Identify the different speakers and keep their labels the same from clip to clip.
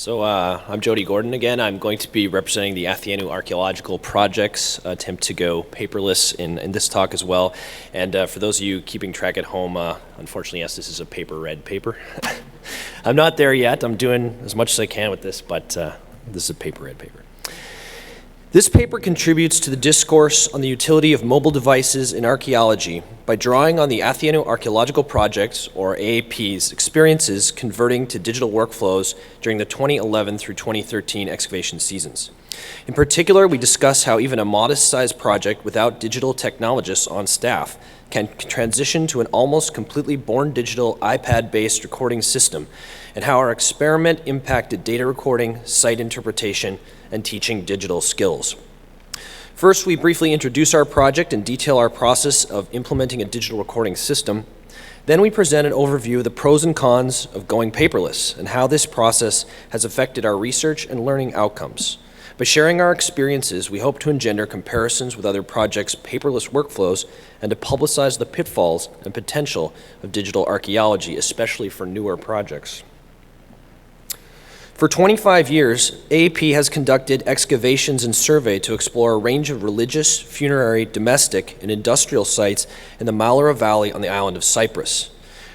Speaker 1: I'm Jody Gordon again. I'm going to be representing the Athienou Archaeological project's attempt to go paperless in this talk as well. And for those of you keeping track at home, unfortunately, yes, this is a paper-read paper. I'm not there yet. I'm doing as much as I can with this, but this is a paper-read paper. This paper contributes to the discourse on the utility of mobile devices in archaeology by drawing on the Athienou Archaeological Project, or AAP's, experiences converting to digital workflows during the 2011 through 2013 excavation seasons. In particular, we discuss how even a modest-sized project without digital technologists on staff can transition to an almost completely born digital iPad-based recording system, and how our experiment impacted data recording, site interpretation, and teaching digital skills. First, we briefly introduce our project and detail our process of implementing a digital recording system. Then we present an overview of the pros and cons of going paperless and how this process has affected our research and learning outcomes. By sharing our experiences, we hope to engender comparisons with other projects' paperless workflows and to publicize the pitfalls and potential of digital archaeology, especially for newer projects. For 25 years, AAP has conducted excavations and survey to explore a range of religious, funerary, domestic, and industrial sites in the Malura Valley on the island of Cyprus.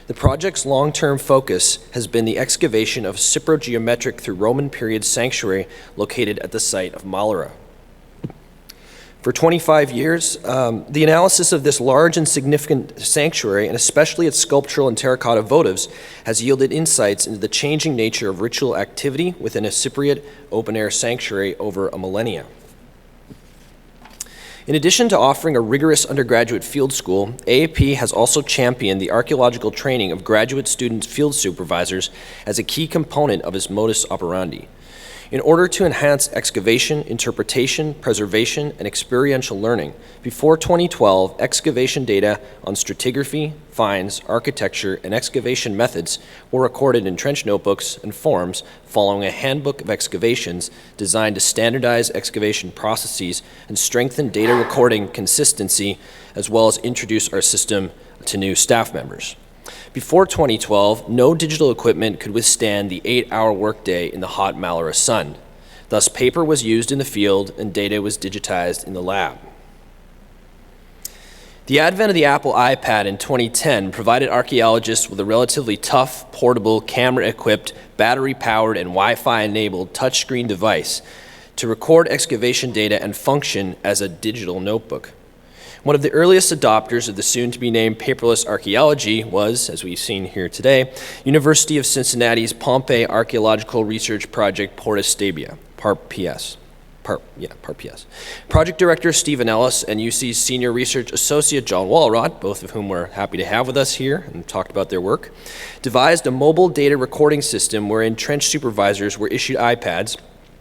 Speaker 1: The project's long-term focus has been the excavation of a Cypro-geometric through Roman period sanctuary located at the site of Malura. For 25 years, the analysis of this large and significant sanctuary, and especially its sculptural and terracotta votives, has yielded insights into the changing nature of ritual activity within a Cypriot open-air sanctuary over a millennia. In addition to offering a rigorous undergraduate field school, AAP has also championed the archaeological training of graduate student field supervisors as a key component of its modus operandi. In order to enhance excavation, interpretation, preservation, and experiential learning, before 2012, excavation data on stratigraphy, finds, architecture, and excavation methods were recorded in trench notebooks and forms following a handbook of excavations designed to standardize excavation processes and strengthen data recording consistency, as well as introduce our system to new staff members. Before 2012, no digital equipment could withstand the 8-hour workday in the hot Malura sun. Thus, paper was used in the field and data was digitized in the lab. The advent of the Apple iPad in 2010 provided archaeologists with a relatively tough, portable, camera-equipped, battery-powered, and Wi-Fi-enabled touchscreen device to record excavation data and function as a digital notebook. One of the earliest adopters of the soon-to-be-named paperless archaeology was, as we've seen here today, University of Cincinnati's Pompeii Archaeological Research Project Porta Stabia, PARP-PS. Project Director Stephen Ellis and UC's Senior Research Associate John Walrot, both of whom we're happy to have with us here and talked about their work, devised a mobile data recording system wherein trench supervisors were issued iPads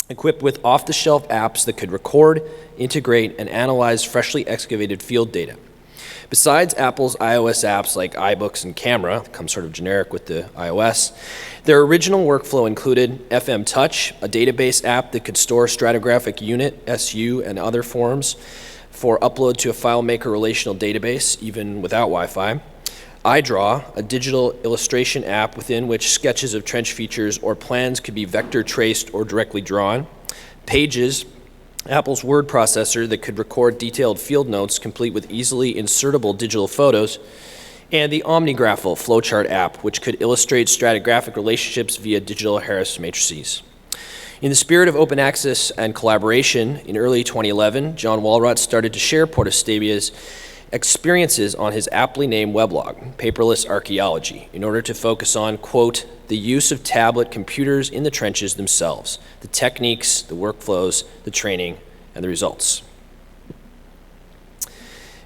Speaker 1: equipped with off-the-shelf apps that could record, integrate, and analyze freshly excavated field data. Besides Apple's iOS apps like iBooks and Camera, that come sort of generic with the iOS, their original workflow included FM Touch, a database app that could store stratigraphic unit, SU, and other forms for upload to a FileMaker relational database, even without Wi-Fi. iDraw, a digital illustration app within which sketches of trench features or plans could be vector traced or directly drawn. Pages, Apple's word processor that could record detailed field notes complete with easily insertable digital photos. And the OmniGraphal flowchart app, which could illustrate stratigraphic relationships via digital Harris matrices. In the spirit of open access and collaboration, in early 2011, John Walrot started to share Porta Stabia's experiences on his aptly named weblog, Paperless Archaeology, in order to focus on, quote, the use of tablet computers in the trenches themselves, the techniques, the workflows, the training, and the results.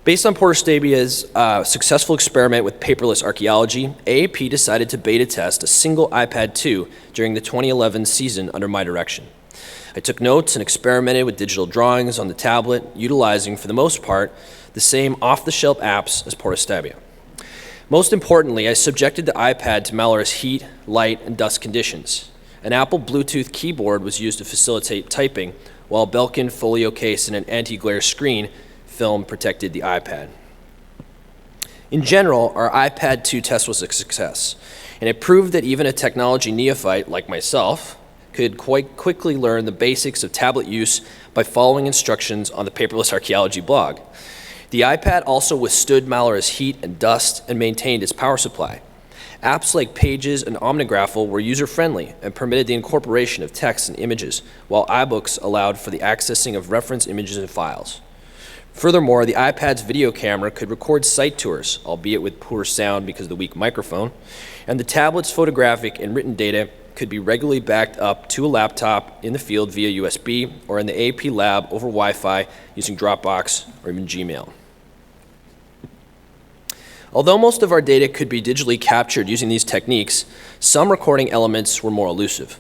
Speaker 1: Based on Porta Stabia's successful experiment with paperless archaeology, AAP decided to beta test a single iPad 2 during the 2011 season under my direction. I took notes and experimented with digital drawings on the tablet, utilizing, for the most part, the same off-the-shelf apps as Porta Stabia. Most importantly, I subjected the iPad to Malura's heat, light, and dust conditions. An Apple Bluetooth keyboard was used to facilitate typing, while a Belkin folio case and an anti-glare screen film protected the iPad. In general, our iPad 2 test was a success, and it proved that even a technology neophyte like myself could quite quickly learn the basics of tablet use by following instructions on the paperless archaeology blog. The iPad also withstood malarious heat and dust and maintained its power supply. Apps like Pages and Omnigraphal were user-friendly and permitted the incorporation of text and images, while iBooks allowed for the accessing of reference images and files. Furthermore, the iPad's video camera could record site tours, albeit with poor sound because of the weak microphone, and the tablet's photographic and written data could be regularly backed up to a laptop in the field via USB or in the AP lab over Wi-Fi using Dropbox or even Gmail. Although most of our data could be digitally captured using these techniques, some recording elements were more elusive.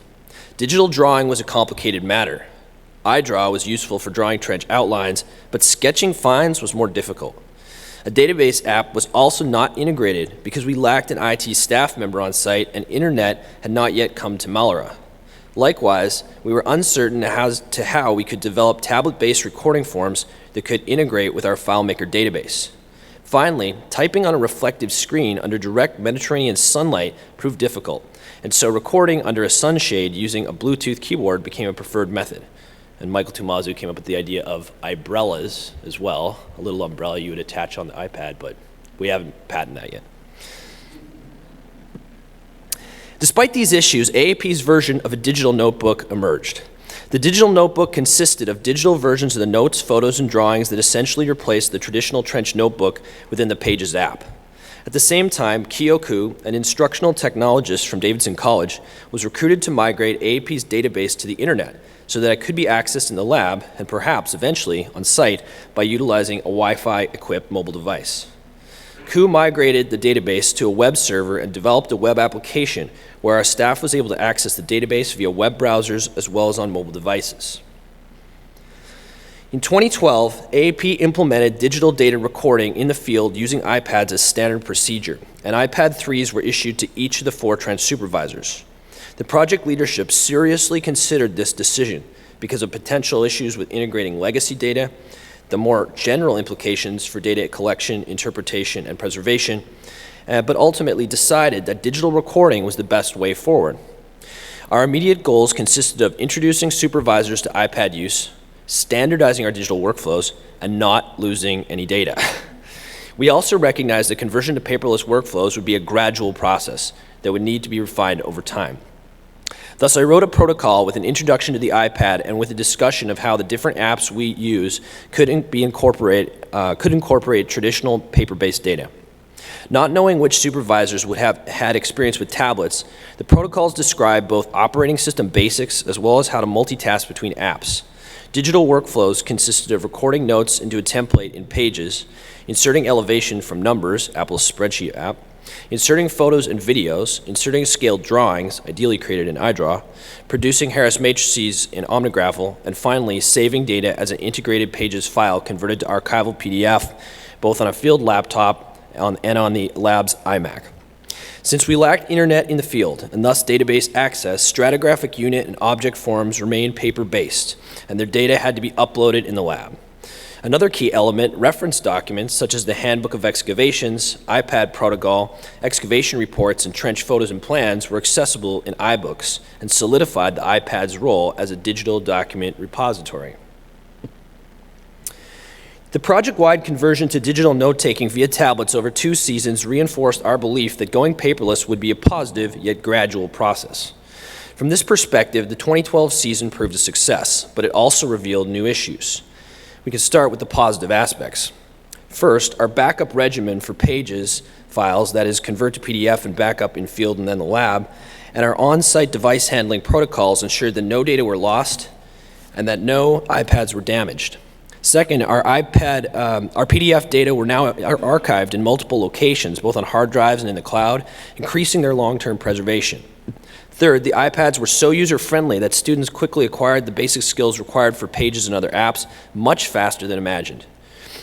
Speaker 1: Digital drawing was a complicated matter. iDraw was useful for drawing trench outlines, but sketching finds was more difficult. A database app was also not integrated because we lacked an IT staff member on site and internet had not yet come to Malara. Likewise, we were uncertain as to how we could develop tablet-based recording forms that could integrate with our FileMaker database. Finally, typing on a reflective screen under direct Mediterranean sunlight proved difficult, and so recording under a sunshade using a Bluetooth keyboard became a preferred method. And Michael Tumazu came up with the idea of ibrellas as well, a little umbrella you would attach on the iPad, but we haven't patented that yet. Despite these issues, AAP's version of a digital notebook emerged. The digital notebook consisted of digital versions of the notes, photos, and drawings that essentially replaced the traditional trench notebook within the Pages app. At the same time, Kyoku, an instructional technologist from Davidson College, was recruited to migrate AAP's database to the internet so that it could be accessed in the lab and perhaps eventually on site by utilizing a Wi-Fi equipped mobile device. Ku migrated the database to a web server and developed a web application where our staff was able to access the database via web browsers as well as on mobile devices. In 2012, AAP implemented digital data recording in the field using iPads as standard procedure, and iPad 3s were issued to each of the 4 trench supervisors. The project leadership seriously considered this decision because of potential issues with integrating legacy data, the more general implications for data collection, interpretation, and preservation, but ultimately decided that digital recording was the best way forward. Our immediate goals consisted of introducing supervisors to iPad use, standardizing our digital workflows, and not losing any data. We also recognized that conversion to paperless workflows would be a gradual process that would need to be refined over time. Thus, I wrote a protocol with an introduction to the iPad and with a discussion of how the different apps we use could incorporate traditional paper-based data. Not knowing which supervisors would have had experience with tablets, the protocols describe both operating system basics as well as how to multitask between apps. Digital workflows consisted of recording notes into a template in Pages, inserting elevation from Numbers, Apple's spreadsheet app, inserting photos and videos, inserting scaled drawings, ideally created in iDraw, producing Harris matrices in Omnigraphal, and finally saving data as an integrated Pages file converted to archival PDF, both on a field laptop and on the lab's iMac. Since we lacked internet in the field, and thus database access, stratigraphic unit and object forms remained paper-based, and their data had to be uploaded in the lab. Another key element, reference documents such as the Handbook of Excavations, iPad Protocol, excavation reports, and trench photos and plans were accessible in iBooks and solidified the iPad's role as a digital document repository. The project-wide conversion to digital note-taking via tablets over 2 seasons reinforced our belief that going paperless would be a positive yet gradual process. From this perspective, the 2012 season proved a success, but it also revealed new issues. We can start with the positive aspects. First, our backup regimen for Pages files, that is, convert to PDF and backup in field and then the lab, and our on-site device handling protocols ensured that no data were lost and that no iPads were damaged. Second, our PDF data were now archived in multiple locations, both on hard drives and in the cloud, increasing their long-term preservation. Third, the iPads were so user-friendly that students quickly acquired the basic skills required for Pages and other apps much faster than imagined.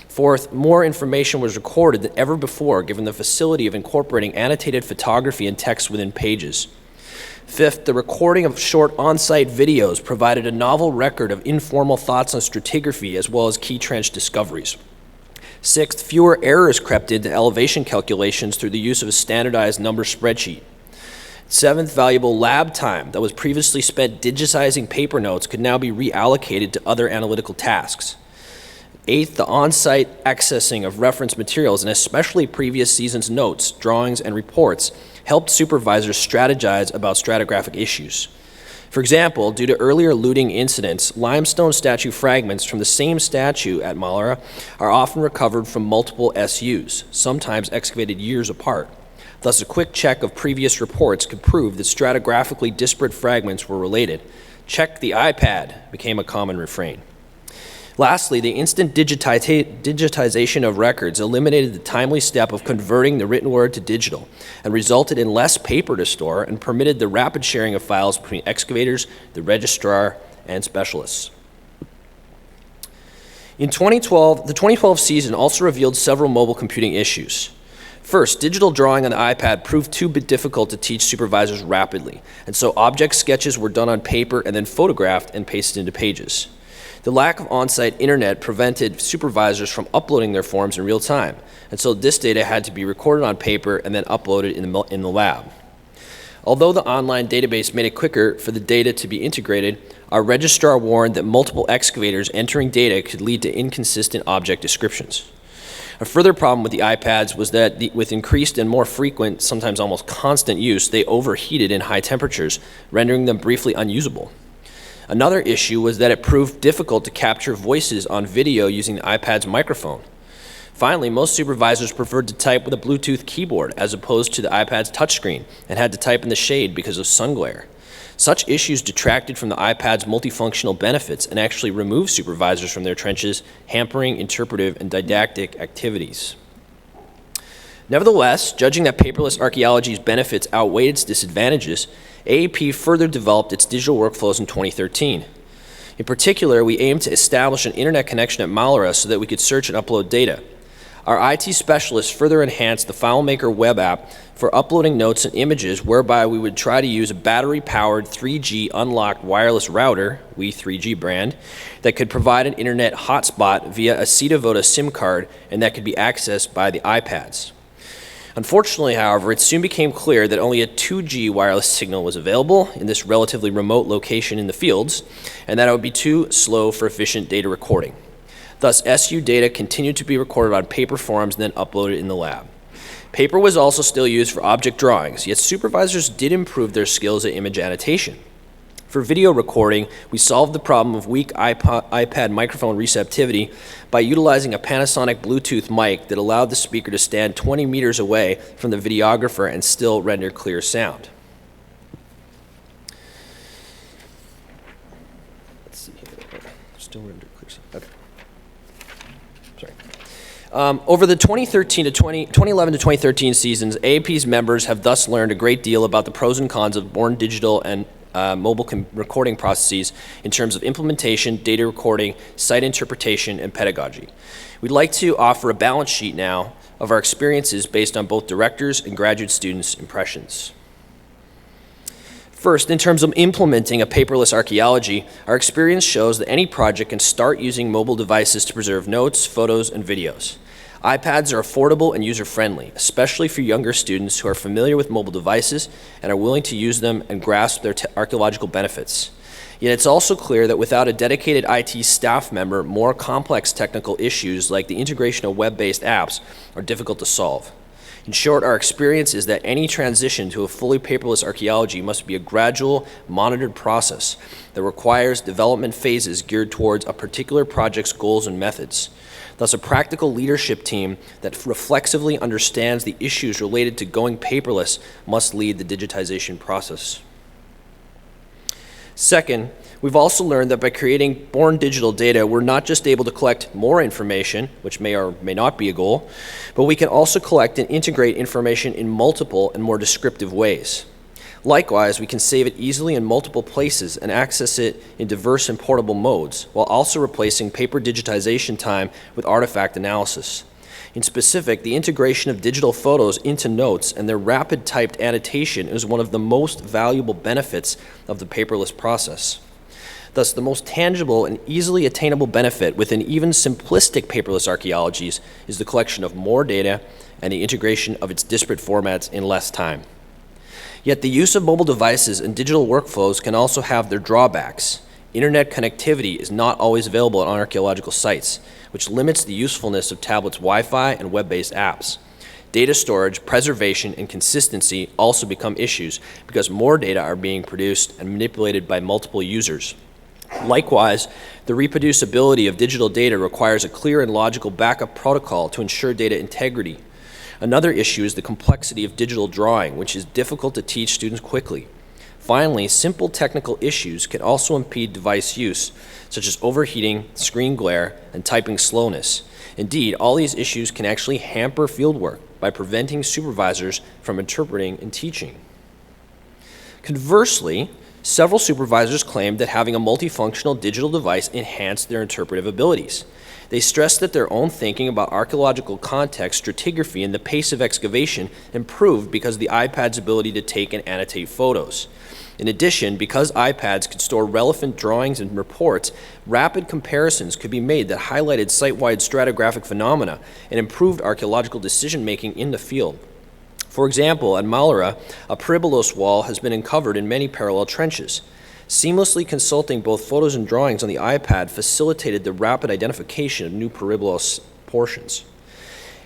Speaker 1: Fourth, more information was recorded than ever before given the facility of incorporating annotated photography and text within Pages. Fifth, the recording of short on-site videos provided a novel record of informal thoughts on stratigraphy as well as key trench discoveries. Sixth, fewer errors crept into elevation calculations through the use of a standardized number spreadsheet. Seventh, valuable lab time that was previously spent digitizing paper notes could now be reallocated to other analytical tasks. Eighth, the on-site accessing of reference materials, and especially previous season's notes, drawings, and reports, helped supervisors strategize about stratigraphic issues. For example, due to earlier looting incidents, limestone statue fragments from the same statue at Malara are often recovered from multiple SUs, sometimes excavated years apart. Thus, a quick check of previous reports could prove that stratigraphically disparate fragments were related. Check the iPad became a common refrain. Lastly, the instant digitization of records eliminated the timely step of converting the written word to digital and resulted in less paper to store and permitted the rapid sharing of files between excavators, the registrar, and specialists. In 2012, the 2012 season also revealed several mobile computing issues. First, digital drawing on the iPad proved too difficult to teach supervisors rapidly, and so object sketches were done on paper and then photographed and pasted into pages. The lack of on-site internet prevented supervisors from uploading their forms in real time, and so this data had to be recorded on paper and then uploaded in the lab. Although the online database made it quicker for the data to be integrated, our registrar warned that multiple excavators entering data could lead to inconsistent object descriptions. A further problem with the iPads was that with increased and more frequent, sometimes almost constant use, they overheated in high temperatures, rendering them briefly unusable. Another issue was that it proved difficult to capture voices on video using the iPad's microphone. Finally, most supervisors preferred to type with a Bluetooth keyboard as opposed to the iPad's touchscreen and had to type in the shade because of sun glare. Such issues detracted from the iPad's multifunctional benefits and actually removed supervisors from their trenches, hampering interpretive and didactic activities. Nevertheless, judging that paperless archaeology's benefits outweighed its disadvantages, AAP further developed its digital workflows in 2013. In particular, we aimed to establish an internet connection at Malara so that we could search and upload data. Our IT specialists further enhanced the FileMaker web app for uploading notes and images, whereby we would try to use a battery-powered 3G unlocked wireless router, we 3G brand, that could provide an internet hotspot via a Citavoda SIM card and that could be accessed by the iPads. Unfortunately, however, it soon became clear that only a 2G wireless signal was available in this relatively remote location in the fields, and that it would be too slow for efficient data recording. Thus, SU data continued to be recorded on paper forms and then uploaded in the lab. Paper was also still used for object drawings, yet supervisors did improve their skills at image annotation. For video recording, we solved the problem of weak iPad microphone receptivity by utilizing a Panasonic Bluetooth mic that allowed the speaker to stand 20 meters away from the videographer and still render clear sound. Let's see here. Still render clear sound. Okay. Over the 2011 to 2013 seasons, AAP's members have thus learned a great deal about the pros and cons of born digital and mobile recording processes in terms of implementation, data recording, site interpretation, and pedagogy. We'd like to offer a balance sheet now of our experiences based on both directors' and graduate students' impressions. First, in terms of implementing a paperless archaeology, our experience shows that any project can start using mobile devices to preserve notes, photos, and videos. iPads are affordable and user-friendly, especially for younger students who are familiar with mobile devices and are willing to use them and grasp their archaeological benefits. Yet it's also clear that without a dedicated IT staff member, more complex technical issues like the integration of web-based apps are difficult to solve. In short, our experience is that any transition to a fully paperless archaeology must be a gradual, monitored process that requires development phases geared towards a particular project's goals and methods. Thus, a practical leadership team that reflexively understands the issues related to going paperless must lead the digitization process. Second, we've also learned that by creating born digital data, we're not just able to collect more information, which may or may not be a goal, but we can also collect and integrate information in multiple and more descriptive ways. Likewise, we can save it easily in multiple places and access it in diverse and portable modes, while also replacing paper digitization time with artifact analysis. In specific, the integration of digital photos into notes and their rapid typed annotation is one of the most valuable benefits of the paperless process. Thus, the most tangible and easily attainable benefit within even simplistic paperless archaeologies is the collection of more data and the integration of its disparate formats in less time. Yet the use of mobile devices and digital workflows can also have their drawbacks. Internet connectivity is not always available on archaeological sites, which limits the usefulness of tablets' Wi-Fi and web-based apps. Data storage, preservation, and consistency also become issues because more data are being produced and manipulated by multiple users. Likewise, the reproducibility of digital data requires a clear and logical backup protocol to ensure data integrity. Another issue is the complexity of digital drawing, which is difficult to teach students quickly. Finally, simple technical issues can also impede device use, such as overheating, screen glare, and typing slowness. Indeed, all these issues can actually hamper fieldwork by preventing supervisors from interpreting and teaching. Conversely, several supervisors claimed that having a multifunctional digital device enhanced their interpretive abilities. They stressed that their own thinking about archaeological context, stratigraphy, and the pace of excavation improved because of the iPad's ability to take and annotate photos. In addition, because iPads could store relevant drawings and reports, rapid comparisons could be made that highlighted site-wide stratigraphic phenomena and improved archaeological decision-making in the field. For example, at Malura, a Peribolos wall has been uncovered in many parallel trenches. Seamlessly consulting both photos and drawings on the iPad facilitated the rapid identification of new Peribolos portions.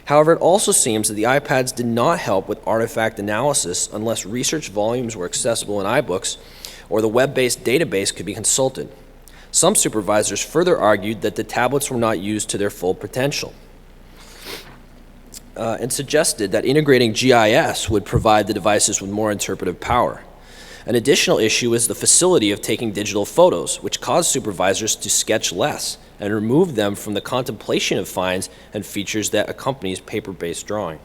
Speaker 1: However, it also seems that the iPads did not help with artifact analysis unless research volumes were accessible in iBooks or the web-based database could be consulted. Some supervisors further argued that the tablets were not used to their full potential and suggested that integrating GIS would provide the devices with more interpretive power. An additional issue is the facility of taking digital photos, which caused supervisors to sketch less and remove them from the contemplation of finds and features that accompanies paper-based drawing.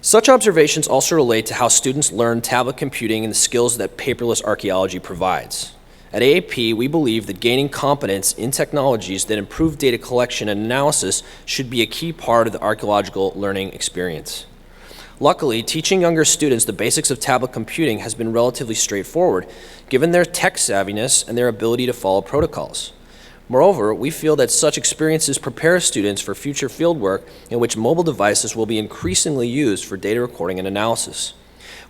Speaker 1: Such observations also relate to how students learn tablet computing and the skills that paperless archaeology provides. At AAP, we believe that gaining competence in technologies that improve data collection and analysis should be a key part of the archaeological learning experience. Luckily, teaching younger students the basics of tablet computing has been relatively straightforward, given their tech savviness and their ability to follow protocols. Moreover, we feel that such experiences prepare students for future fieldwork in which mobile devices will be increasingly used for data recording and analysis.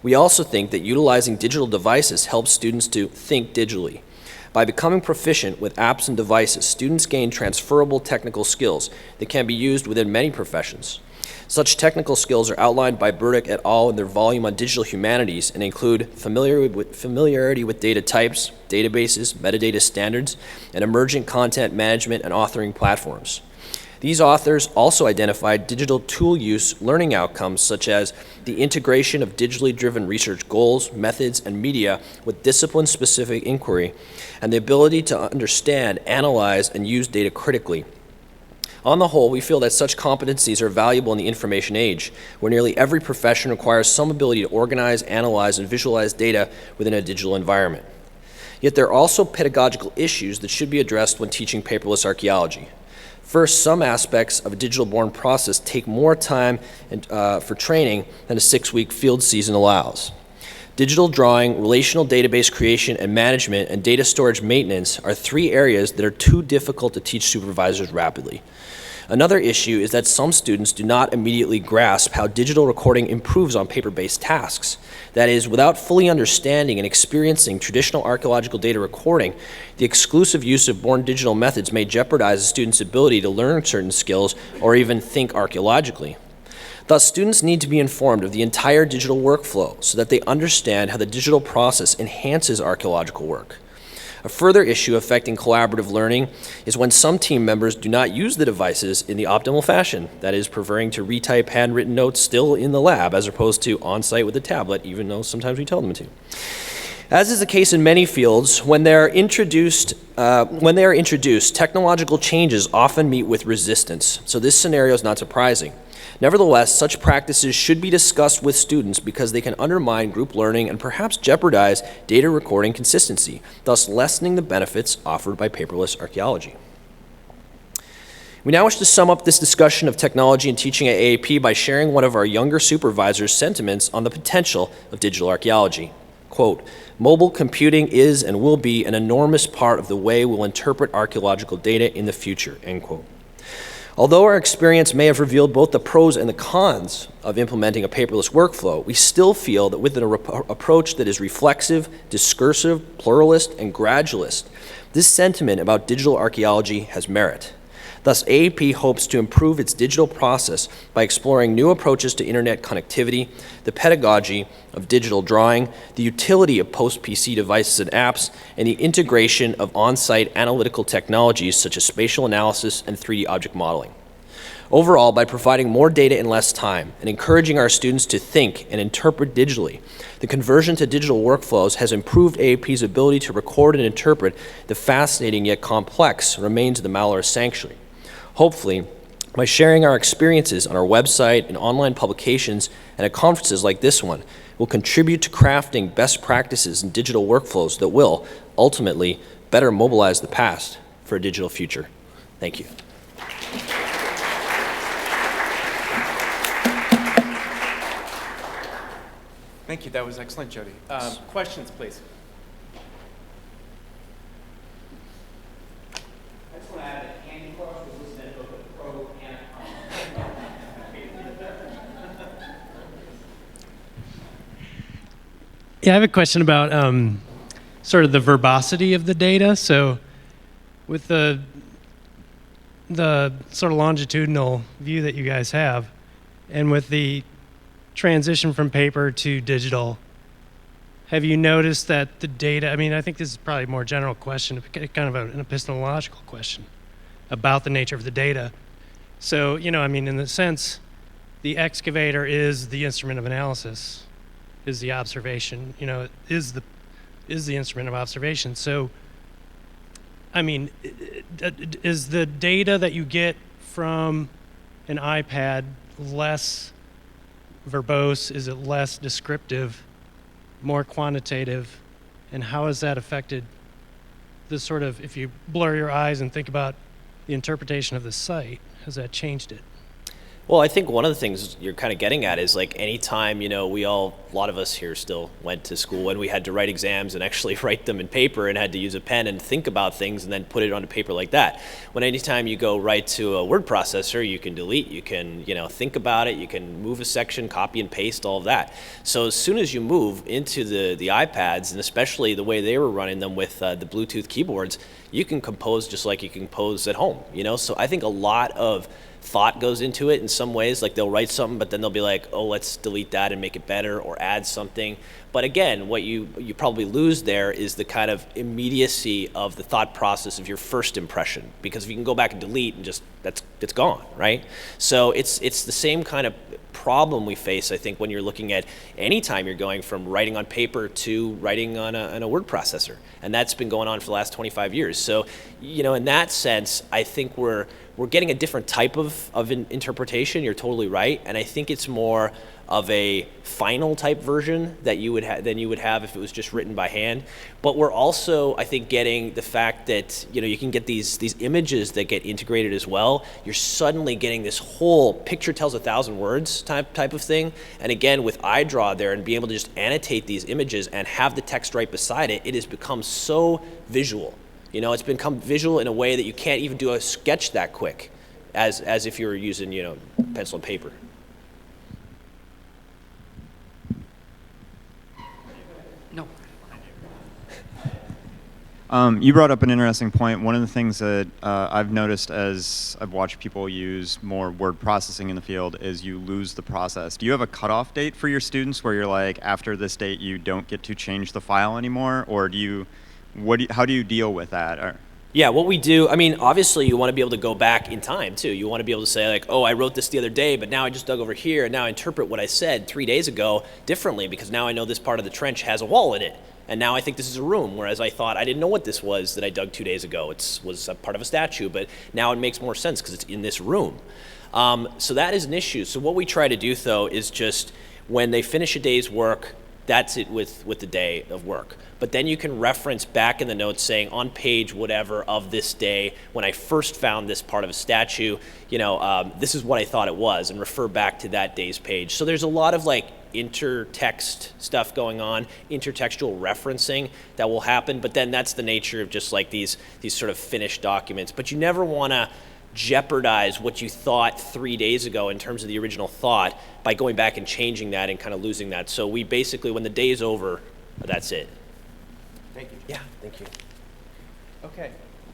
Speaker 1: We also think that utilizing digital devices helps students to think digitally. By becoming proficient with apps and devices, students gain transferable technical skills that can be used within many professions. Such technical skills are outlined by Burdick et al. In their volume on digital humanities and include familiarity with data types, databases, metadata standards, and emergent content management and authoring platforms. These authors also identified digital tool use learning outcomes such as the integration of digitally driven research goals, methods, and media with discipline-specific inquiry, and the ability to understand, analyze, and use data critically. On the whole, we feel that such competencies are valuable in the information age, where nearly every profession requires some ability to organize, analyze, and visualize data within a digital environment. Yet there are also pedagogical issues that should be addressed when teaching paperless archaeology. First, some aspects of a digital-born process take more time for training than a 6-week field season allows. Digital drawing, relational database creation and management, and data storage maintenance are 3 areas that are too difficult to teach supervisors rapidly. Another issue is that some students do not immediately grasp how digital recording improves on paper-based tasks. That is, without fully understanding and experiencing traditional archaeological data recording, the exclusive use of born digital methods may jeopardize a student's ability to learn certain skills or even think archaeologically. Thus, students need to be informed of the entire digital workflow so that they understand how the digital process enhances archaeological work. A further issue affecting collaborative learning is when some team members do not use the devices in the optimal fashion, that is, preferring to retype handwritten notes still in the lab as opposed to on-site with a tablet, even though sometimes we tell them to. As is the case in many fields, when they are introduced, technological changes often meet with resistance, so this scenario is not surprising. Nevertheless, such practices should be discussed with students because they can undermine group learning and perhaps jeopardize data recording consistency, thus lessening the benefits offered by paperless archaeology. We now wish to sum up this discussion of technology and teaching at AAP by sharing one of our younger supervisors' sentiments on the potential of digital archaeology. Quote, "Mobile computing is and will be an enormous part of the way we'll interpret archaeological data in the future," end quote. Although our experience may have revealed both the pros and the cons of implementing a paperless workflow, we still feel that with an approach that is reflexive, discursive, pluralist, and gradualist, this sentiment about digital archaeology has merit. Thus, AAP hopes to improve its digital process by exploring new approaches to internet connectivity, the pedagogy of digital drawing, the utility of post-PC devices and apps, and the integration of on-site analytical technologies such as spatial analysis and 3D object modeling. Overall, by providing more data in less time and encouraging our students to think and interpret digitally, the conversion to digital workflows has improved AAP's ability to record and interpret the fascinating yet complex remains of the Mallory Sanctuary. Hopefully, by sharing our experiences on our website and online publications and at conferences like this one, we'll contribute to crafting best practices in digital workflows that will, ultimately, better mobilize the past for a digital future. Thank you.
Speaker 2: Thank you. That was excellent, Jody. Questions, please.
Speaker 1: I just want to add that Candy Crush was listening to both a pro and a con.
Speaker 3: Yeah, I have a question about sort of the verbosity of the data. So with the sort of longitudinal view that you guys have, and with the transition from paper to digital, have you noticed that the data, I mean, I think this is probably a more general question, kind of an epistemological question about the nature of the data. So, you know, I mean, in the sense, the excavator is the instrument of analysis, is the observation, you know, is the instrument of observation. So, I mean, is the data that you get from an iPad less verbose? Is it less descriptive, more quantitative? And how has that affected the sort of, if you blur your eyes and think about the interpretation of the site, has that changed it?
Speaker 1: Well, I think one of the things you're kind of getting at is like anytime, you know, a lot of us here still went to school and we had to write exams and actually write them in paper and had to use a pen and think about things and then put it on a paper like that. When anytime you go right to a word processor, you can delete, you can, you know, think about it, you can move a section, copy and paste, all of that. So as soon as you move into the iPads, and especially the way they were running them with the Bluetooth keyboards, you can compose just like you can compose at home, you know? So I think a lot of thought goes into it in some ways. Like they'll write something, but then they'll be like, oh, let's delete that and make it better or add something. But again, what you probably lose there is the kind of immediacy of the thought process of your first impression. Because if you can go back and delete and just, it's gone, right? So it's the same kind of problem we face, I think, when you're looking at any time you're going from writing on paper to writing on a word processor. And that's been going on for the last 25 years. So, you know, in that sense, I think we're getting a different type of interpretation. You're totally right. And I think it's more of a final type version that you would than you would have if it was just written by hand. But we're also, I think, getting the fact that, you know, you can get these images that get integrated as well. You're suddenly getting this whole picture tells 1,000 words type of thing. And again, with iDraw there and being able to just annotate these images and have the text right beside it, it has become so visual. You know, it's become visual in a way that you can't even do a sketch that quick as if you were using, you know, pencil and paper.
Speaker 2: No.
Speaker 4: You brought up an interesting point. One of the things that I've noticed as I've watched people use more word processing in the field is you lose the process. Do you have a cutoff date for your students where you're like, after this date, you don't get to change the file anymore? Or how do you deal with that?
Speaker 1: Yeah, what we do, I mean, obviously you want to be able to go back in time too. You want to be able to say like, oh, I wrote this the other day, but now I just dug over here and now I interpret what I said 3 days ago differently because now I know this part of the trench has a wall in it. And now I think this is a room, whereas I thought I didn't know what this was that I dug 2 days ago. It was a part of a statue, but now it makes more sense because it's in this room. So that is an issue. So what we try to do though is just when they finish a day's work, that's it with the day of work. But then you can reference back in the notes saying on page whatever of this day, when I first found this part of a statue, you know, this is what I thought it was, and refer back to that day's page. So there's a lot of like intertext stuff going on, intertextual referencing that will happen, but then that's the nature of just like these sort of finished documents. But you never want to jeopardize what you thought 3 days ago in terms of the original thought by going back and changing that and kind of losing that. So we basically, when the day is over, that's it.
Speaker 2: Thank you.
Speaker 1: Yeah, thank you.
Speaker 2: Okay.